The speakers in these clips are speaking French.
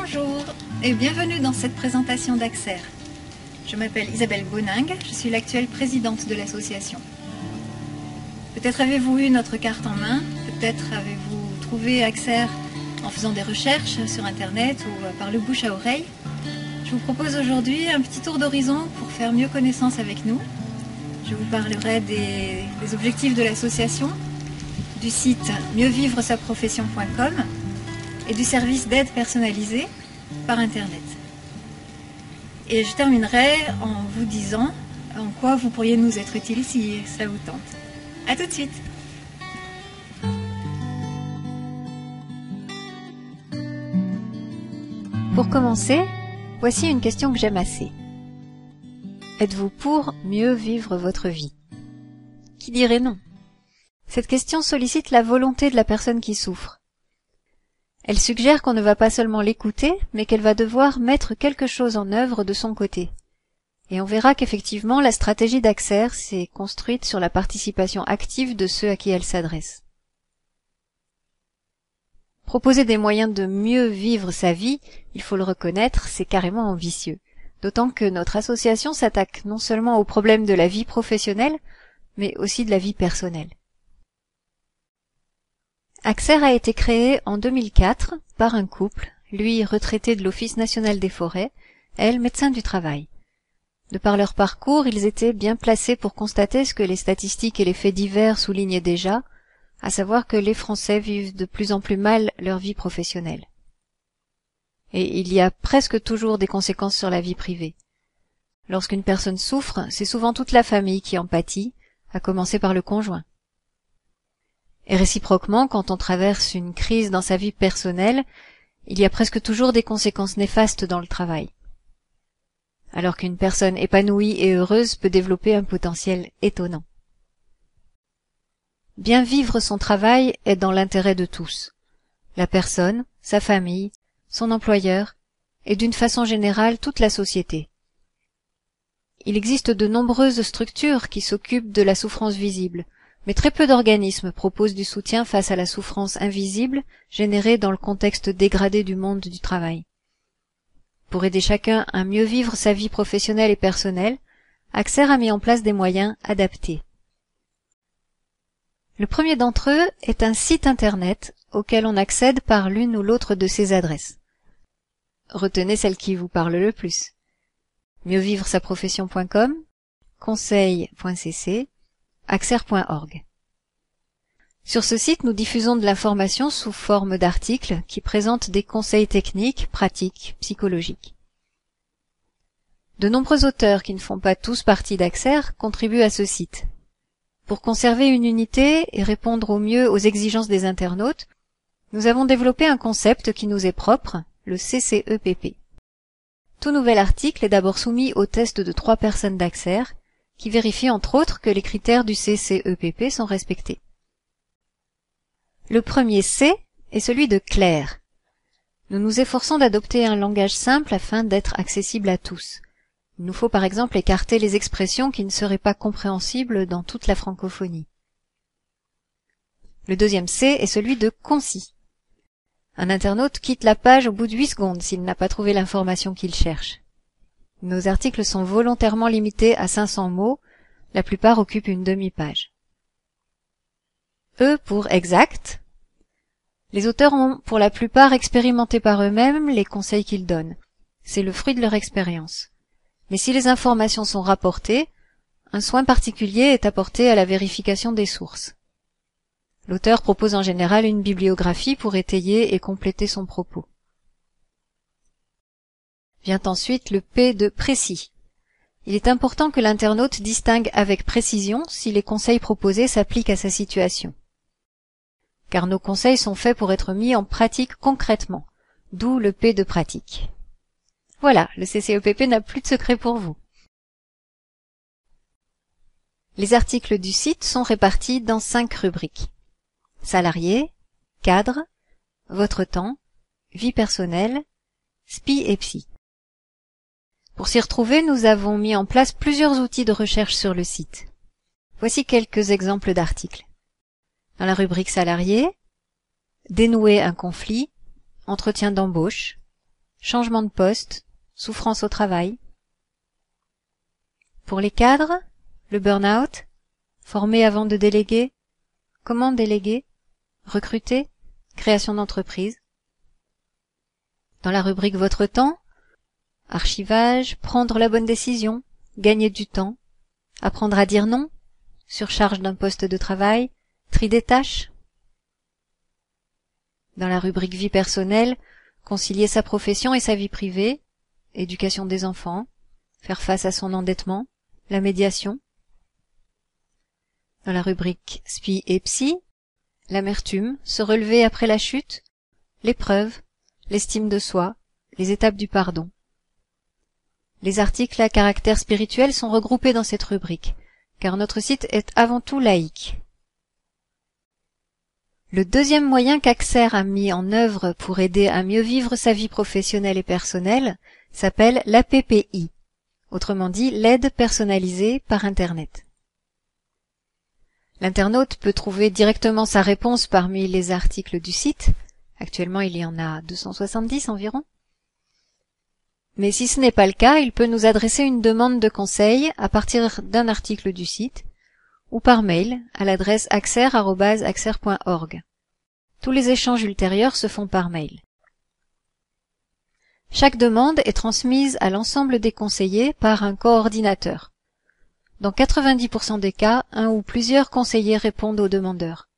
Bonjour et bienvenue dans cette présentation d'Axer. Je m'appelle Isabelle Boningue, je suis l'actuelle présidente de l'association. Peut-être avez-vous eu notre carte en main, peut-être avez-vous trouvé Axer en faisant des recherches sur internet ou par le bouche à oreille. Je vous propose aujourd'hui un petit tour d'horizon pour faire mieux connaissance avec nous. Je vous parlerai des objectifs de l'association, du site mieuxvivresaprofession.com et du service d'aide personnalisée par Internet. Et je terminerai en vous disant en quoi vous pourriez nous être utiles si cela vous tente. A tout de suite. Pour commencer, voici une question que j'aime assez. Êtes-vous pour mieux vivre votre vie? Qui dirait non? Cette question sollicite la volonté de la personne qui souffre. Elle suggère qu'on ne va pas seulement l'écouter, mais qu'elle va devoir mettre quelque chose en œuvre de son côté. Et on verra qu'effectivement, la stratégie d'Axer s'est construite sur la participation active de ceux à qui elle s'adresse. Proposer des moyens de mieux vivre sa vie, il faut le reconnaître, c'est carrément ambitieux. D'autant que notre association s'attaque non seulement aux problèmes de la vie professionnelle, mais aussi de la vie personnelle. Axer a été créé en 2004 par un couple, lui retraité de l'Office national des forêts, elle médecin du travail. De par leur parcours, ils étaient bien placés pour constater ce que les statistiques et les faits divers soulignaient déjà, à savoir que les Français vivent de plus en plus mal leur vie professionnelle. Et il y a presque toujours des conséquences sur la vie privée. Lorsqu'une personne souffre, c'est souvent toute la famille qui en pâtit, à commencer par le conjoint. Et réciproquement, quand on traverse une crise dans sa vie personnelle, il y a presque toujours des conséquences néfastes dans le travail. Alors qu'une personne épanouie et heureuse peut développer un potentiel étonnant. Bien vivre son travail est dans l'intérêt de tous. La personne, sa famille, son employeur, et d'une façon générale toute la société. Il existe de nombreuses structures qui s'occupent de la souffrance visible, mais très peu d'organismes proposent du soutien face à la souffrance invisible générée dans le contexte dégradé du monde du travail. Pour aider chacun à mieux vivre sa vie professionnelle et personnelle, Axer a mis en place des moyens adaptés. Le premier d'entre eux est un site internet auquel on accède par l'une ou l'autre de ces adresses. Retenez celle qui vous parle le plus. mieuxvivresaprofession.com, conseil.cc, Axer.org. Sur ce site, nous diffusons de l'information sous forme d'articles qui présentent des conseils techniques, pratiques, psychologiques. De nombreux auteurs qui ne font pas tous partie d'Axer contribuent à ce site. Pour conserver une unité et répondre au mieux aux exigences des internautes, nous avons développé un concept qui nous est propre, le CCEPP. Tout nouvel article est d'abord soumis au test de 3 personnes d'Axer, qui vérifient entre autres que les critères du CCEPP sont respectés. Le premier C est celui de clair. Nous nous efforçons d'adopter un langage simple afin d'être accessible à tous. Il nous faut par exemple écarter les expressions qui ne seraient pas compréhensibles dans toute la francophonie. Le deuxième C est celui de concis. Un internaute quitte la page au bout de 8 secondes s'il n'a pas trouvé l'information qu'il cherche. Nos articles sont volontairement limités à 500 mots, la plupart occupent une demi-page. E pour exact. Les auteurs ont pour la plupart expérimenté par eux-mêmes les conseils qu'ils donnent. C'est le fruit de leur expérience. Mais si les informations sont rapportées, un soin particulier est apporté à la vérification des sources. L'auteur propose en général une bibliographie pour étayer et compléter son propos. Vient ensuite le P de précis. Il est important que l'internaute distingue avec précision si les conseils proposés s'appliquent à sa situation. Car nos conseils sont faits pour être mis en pratique concrètement, d'où le P de pratique. Voilà, le CCEPP n'a plus de secret pour vous. Les articles du site sont répartis dans 5 rubriques. Salarié, cadre, votre temps, vie personnelle, SPI et psy. Pour s'y retrouver, nous avons mis en place plusieurs outils de recherche sur le site. Voici quelques exemples d'articles. Dans la rubrique salarié, dénouer un conflit, entretien d'embauche, changement de poste, souffrance au travail. Pour les cadres, le burn-out, former avant de déléguer, comment déléguer, recruter, création d'entreprise. Dans la rubrique Votre temps, archivage, prendre la bonne décision, gagner du temps, apprendre à dire non, surcharge d'un poste de travail, tri des tâches. Dans la rubrique Vie personnelle, concilier sa profession et sa vie privée, éducation des enfants, faire face à son endettement, la médiation. Dans la rubrique Spi et Psy, l'amertume, se relever après la chute, l'épreuve, l'estime de soi, les étapes du pardon. Les articles à caractère spirituel sont regroupés dans cette rubrique, car notre site est avant tout laïque. Le deuxième moyen qu'Axer a mis en œuvre pour aider à mieux vivre sa vie professionnelle et personnelle s'appelle l'APPI, autrement dit l'aide personnalisée par Internet. L'internaute peut trouver directement sa réponse parmi les articles du site. Actuellement, il y en a 270 environ. Mais si ce n'est pas le cas, il peut nous adresser une demande de conseil à partir d'un article du site ou par mail à l'adresse axer@axer.org. Tous les échanges ultérieurs se font par mail. Chaque demande est transmise à l'ensemble des conseillers par un coordinateur. Dans 90% des cas, un ou plusieurs conseillers répondent aux demandeurs.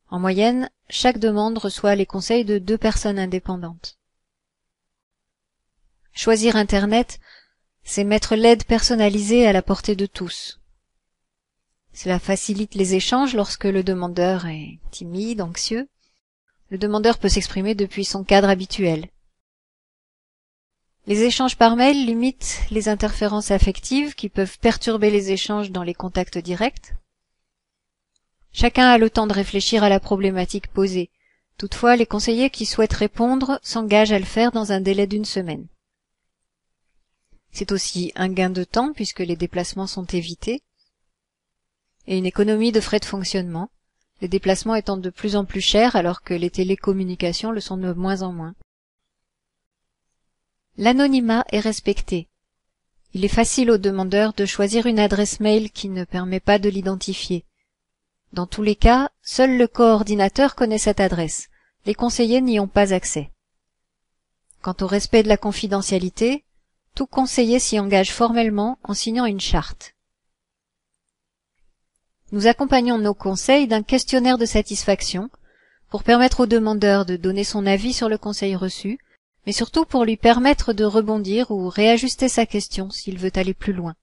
En moyenne, chaque demande reçoit les conseils de 2 personnes indépendantes. Choisir Internet, c'est mettre l'aide personnalisée à la portée de tous. Cela facilite les échanges lorsque le demandeur est timide, anxieux. Le demandeur peut s'exprimer depuis son cadre habituel. Les échanges par mail limitent les interférences affectives qui peuvent perturber les échanges dans les contacts directs. Chacun a le temps de réfléchir à la problématique posée. Toutefois, les conseillers qui souhaitent répondre s'engagent à le faire dans un délai d'1 semaine. C'est aussi un gain de temps puisque les déplacements sont évités et une économie de frais de fonctionnement, les déplacements étant de plus en plus chers alors que les télécommunications le sont de moins en moins. L'anonymat est respecté. Il est facile au demandeur de choisir une adresse mail qui ne permet pas de l'identifier. Dans tous les cas, seul le coordinateur connaît cette adresse. Les conseillers n'y ont pas accès. Quant au respect de la confidentialité, tout conseiller s'y engage formellement en signant une charte. Nous accompagnons nos conseils d'un questionnaire de satisfaction pour permettre au demandeur de donner son avis sur le conseil reçu, mais surtout pour lui permettre de rebondir ou réajuster sa question s'il veut aller plus loin.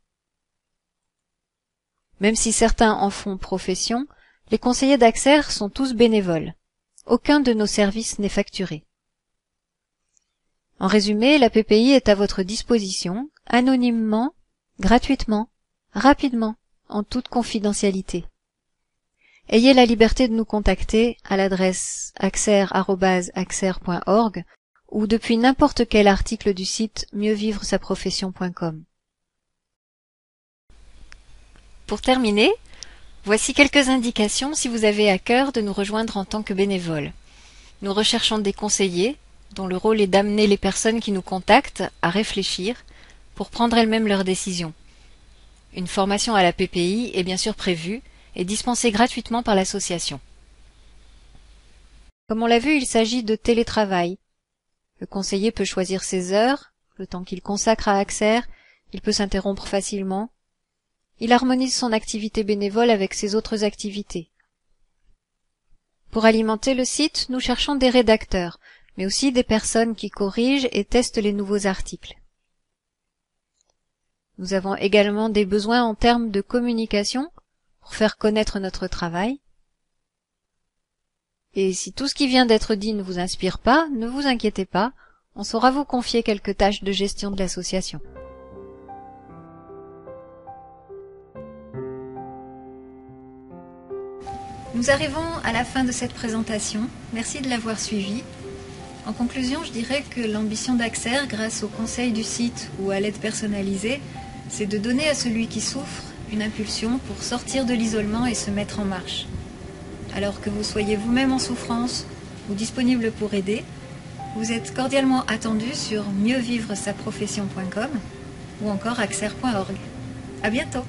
Même si certains en font profession, les conseillers d'Axer sont tous bénévoles. Aucun de nos services n'est facturé. En résumé, la PPI est à votre disposition, anonymement, gratuitement, rapidement, en toute confidentialité. Ayez la liberté de nous contacter à l'adresse axer@axer.org ou depuis n'importe quel article du site mieuxvivresaprofession.com. Pour terminer, voici quelques indications si vous avez à cœur de nous rejoindre en tant que bénévole. Nous recherchons des conseillers dont le rôle est d'amener les personnes qui nous contactent à réfléchir pour prendre elles-mêmes leurs décisions. Une formation à la PPI est bien sûr prévue et dispensée gratuitement par l'association. Comme on l'a vu, il s'agit de télétravail. Le conseiller peut choisir ses heures, le temps qu'il consacre à Axer, il peut s'interrompre facilement. Il harmonise son activité bénévole avec ses autres activités. Pour alimenter le site, nous cherchons des rédacteurs, mais aussi des personnes qui corrigent et testent les nouveaux articles. Nous avons également des besoins en termes de communication pour faire connaître notre travail. Et si tout ce qui vient d'être dit ne vous inspire pas, ne vous inquiétez pas, on saura vous confier quelques tâches de gestion de l'association. Nous arrivons à la fin de cette présentation. Merci de l'avoir suivie. En conclusion, je dirais que l'ambition d'Axer, grâce au conseil du site ou à l'aide personnalisée, c'est de donner à celui qui souffre une impulsion pour sortir de l'isolement et se mettre en marche. Alors que vous soyez vous-même en souffrance ou disponible pour aider, Vous êtes cordialement attendu sur mieuxvivresaprofession.com ou encore axer.org. À bientôt!